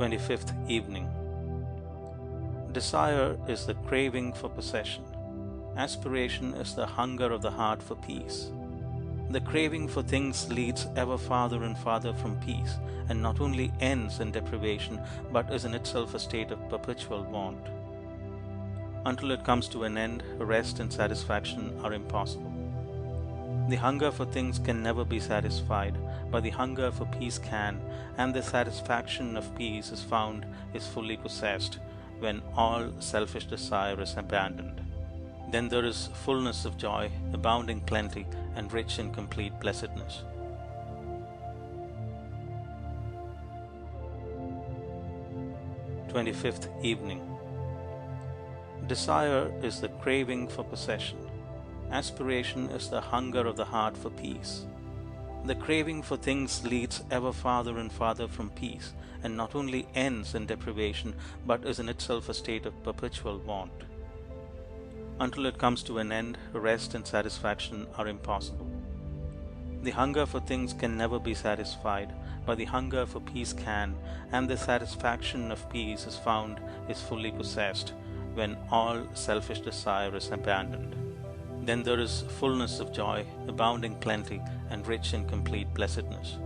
25th evening. Desire is the craving for possession. Aspiration is the hunger of the heart for peace. The craving for things leads ever farther and farther from peace, and not only ends in deprivation, but is in itself a state of perpetual want. Until it comes to an end, rest and satisfaction are impossible. The hunger for things can never be satisfied, but the hunger for peace can, and the satisfaction of peace is fully possessed, when all selfish desire is abandoned. Then there is fullness of joy, abounding plenty, and rich and complete blessedness. Twenty-fifth evening. Desire is the craving for possession. Aspiration is the hunger of the heart for peace. The craving for things leads ever farther and farther from peace, and not only ends in deprivation, but is in itself a state of perpetual want. Until it comes to an end, rest and satisfaction are impossible. The hunger for things can never be satisfied, but the hunger for peace can, and the satisfaction of peace is fully possessed, when all selfish desire is abandoned. Then there is fullness of joy, abounding plenty, and rich and complete blessedness.